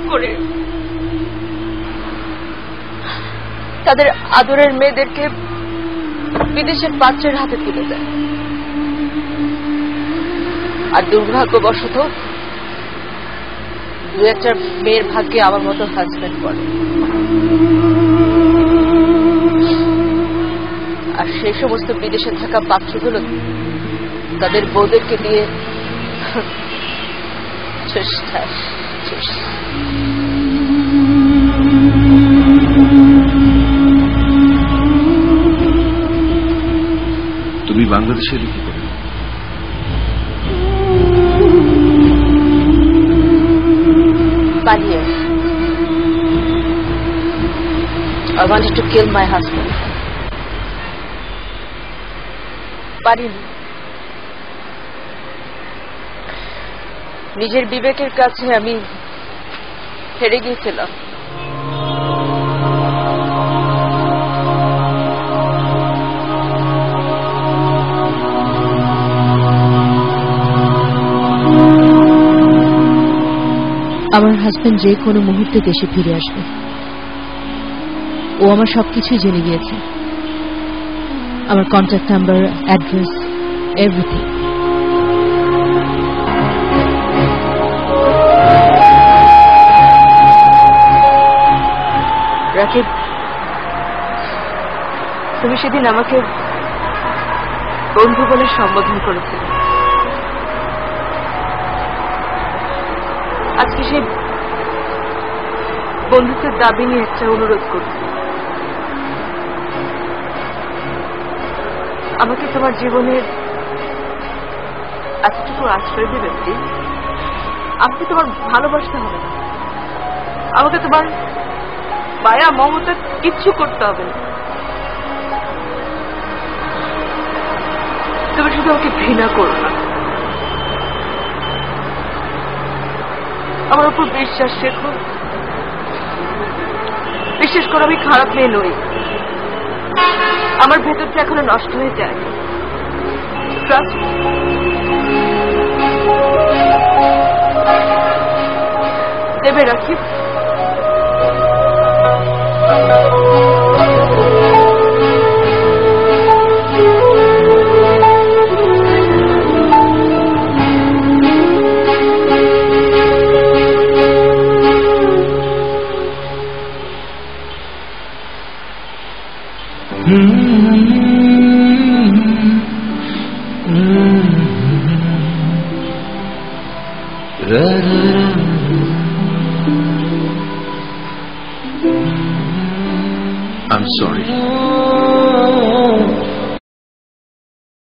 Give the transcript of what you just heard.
করে তাদের আদরের মেয়েদেরকে বিদেশের পাত্রের হাতে তুলে দেয়। আর দুর্ভাগ্যবশত দু একটা মেয়ের ভাগ্যে আমার মতো হাজবেন্ড পড়ে। আর সেই সমস্ত বিদেশে থাকা পাত্রগুলো তাদের বউদেরকে দিয়ে তুমি বাংলাদেশে কি করে? পালিয়ে। I wanted to kill my husband. পারিনি। নিজের বিবেকের কাছে আমি হেরে গিয়েছিলাম। আমার হাজবেন্ড যে কোনো মুহূর্তে দেশে ফিরে আসবে। ও আমার সবকিছুই জেনে গিয়েছে, আমার contact number, address, everything. Rakib, তুমি সেদিন আমাকে বন্ধু বলে সম্বোধন করেছিলে। আজকে সেই বন্ধুত্বের দাবি নিয়ে একটা অনুরোধ করছি। আমাকে তোমার জীবনের এতটুকু আশ্রয় দেবে প্লিজ। আমাকে তোমার ভালোবাসতে হবে না, আমাকে তোমার মায়া মমতা কিচ্ছু করতে হবে না। তুমি শুধু আমাকে ঘৃণা করো না, আমার উপর বিশ্বাস রেখো। বিশেষ করে আমি খারাপ মেয়ে নই, আমার ভেতরটা এখনো নষ্ট হয়ে যায়। দেবে রাকিব? I'm sorry.